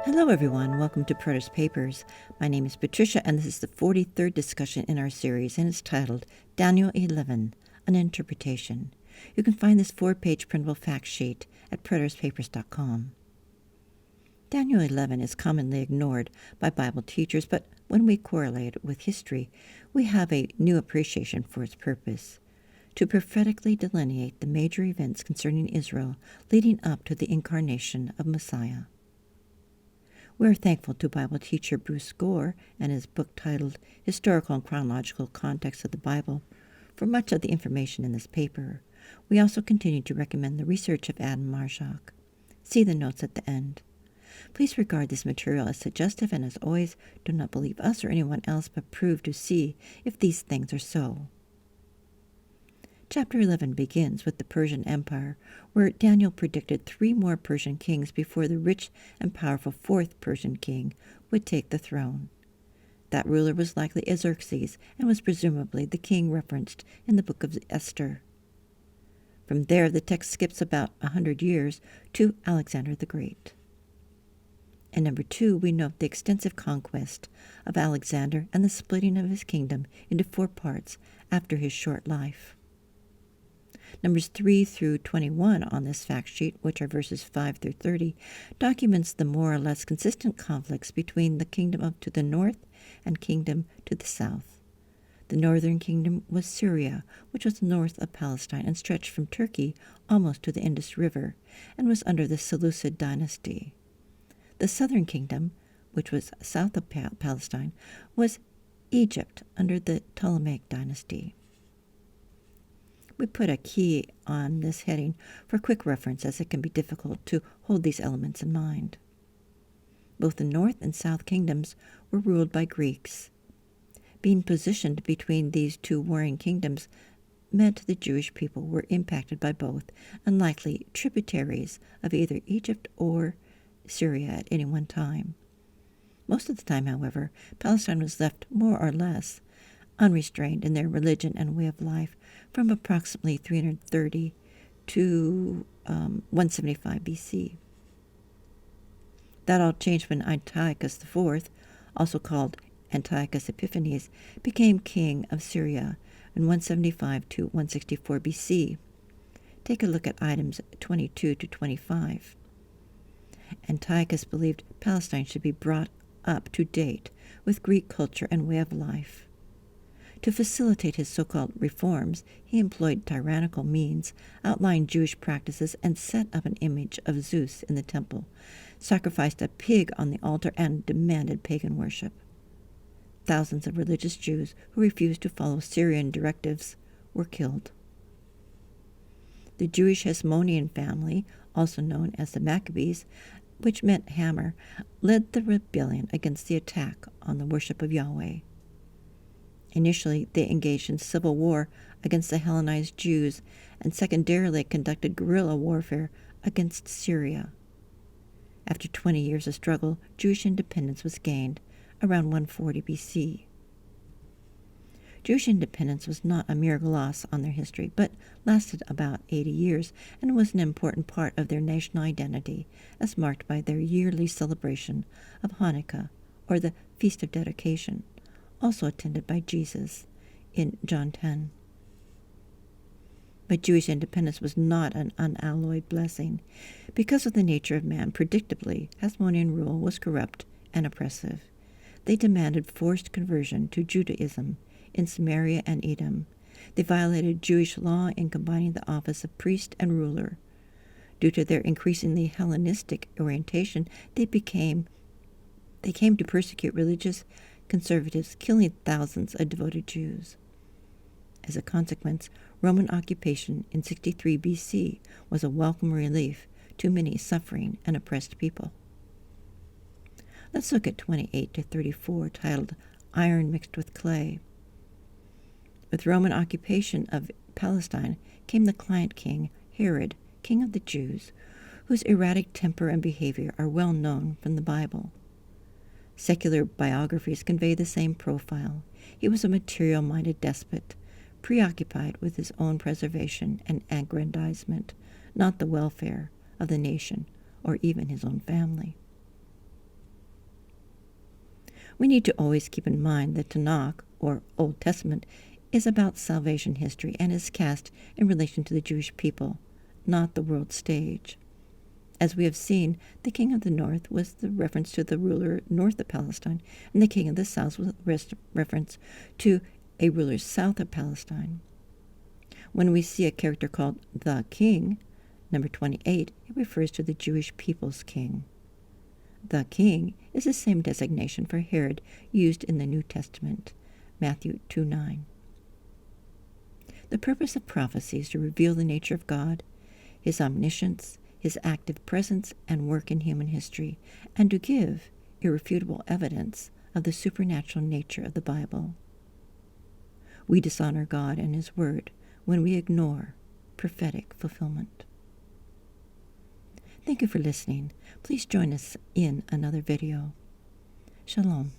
Hello everyone, welcome to Preterist Papers. My name is Patricia and this is the 43rd discussion in our series and it's titled Daniel 11, An Interpretation. You can find this 4-page printable fact sheet at preteristpapers.com. Daniel 11 is commonly ignored by Bible teachers, but when we correlate it with history, we have a new appreciation for its purpose: to prophetically delineate the major events concerning Israel leading up to the incarnation of Messiah. We are thankful to Bible teacher Bruce Gore and his book titled Historical and Chronological Context of the Bible for much of the information in this paper. We also continue to recommend the research of Adam Marshak. See the notes at the end. Please regard this material as suggestive and, as always, do not believe us or anyone else, but prove to see if these things are so. Chapter 11 begins with the Persian Empire, where Daniel predicted 3 more Persian kings before the rich and powerful 4th Persian king would take the throne. That ruler was likely Xerxes and was presumably the king referenced in the book of Esther. From there, the text skips about 100 years to Alexander the Great. In number 2, we note the extensive conquest of Alexander and the splitting of his kingdom into 4 parts after his short life. Numbers 3 through 21 on this fact sheet, which are verses 5 through 30, documents the more or less consistent conflicts between the kingdom to the north and kingdom to the south. The northern kingdom was Syria, which was north of Palestine and stretched from Turkey almost to the Indus River, and was under the Seleucid dynasty. The southern kingdom, which was south of Palestine, was Egypt under the Ptolemaic dynasty. We put a key on this heading for quick reference, as it can be difficult to hold these elements in mind. Both the north and south kingdoms were ruled by Greeks. Being positioned between these 2 warring kingdoms meant the Jewish people were impacted by both and likely tributaries of either Egypt or Syria at any one time. Most of the time, however, Palestine was left more or less unrestrained in their religion and way of life from approximately 330 to 175 BC. That all changed when Antiochus IV, also called Antiochus Epiphanes, became king of Syria in 175 to 164 BC. Take a look at items 22 to 25. Antiochus believed Palestine should be brought up to date with Greek culture and way of life. To facilitate his so-called reforms, he employed tyrannical means, outlined Jewish practices, and set up an image of Zeus in the temple, sacrificed a pig on the altar, and demanded pagan worship. Thousands of religious Jews who refused to follow Syrian directives were killed. The Jewish Hasmonean family, also known as the Maccabees, which meant hammer, led the rebellion against the attack on the worship of Yahweh. Initially, they engaged in civil war against the Hellenized Jews and secondarily conducted guerrilla warfare against Syria. After 20 years of struggle, Jewish independence was gained around 140 BC. Jewish independence was not a mere gloss on their history, but lasted about 80 years and was an important part of their national identity, as marked by their yearly celebration of Hanukkah, or the Feast of Dedication, also attended by Jesus in John 10. But Jewish independence was not an unalloyed blessing. Because of the nature of man, predictably, Hasmonean rule was corrupt and oppressive. They demanded forced conversion to Judaism in Samaria and Edom. They violated Jewish law in combining the office of priest and ruler. Due to their increasingly Hellenistic orientation, they came to persecute religious conservatives, killing thousands of devoted Jews. As a consequence, Roman occupation in 63 BC was a welcome relief to many suffering and oppressed people. Let's look at 28 to 34, titled Iron Mixed with Clay. With Roman occupation of Palestine came the client king, Herod, king of the Jews, whose erratic temper and behavior are well known from the Bible. Secular biographies convey the same profile. He was a material-minded despot, preoccupied with his own preservation and aggrandizement, not the welfare of the nation or even his own family. We need to always keep in mind that Tanakh, or Old Testament, is about salvation history and is cast in relation to the Jewish people, not the world stage. As we have seen, the king of the north was the reference to the ruler north of Palestine, and the king of the south was reference to a ruler south of Palestine. When we see a character called the king, number 28, it refers to the Jewish people's king. The king is the same designation for Herod used in the New Testament, Matthew 2:9. The purpose of prophecy is to reveal the nature of God, his omniscience, his active presence and work in human history, and to give irrefutable evidence of the supernatural nature of the Bible. We dishonor God and his word when we ignore prophetic fulfillment. Thank you for listening. Please join us in another video. Shalom.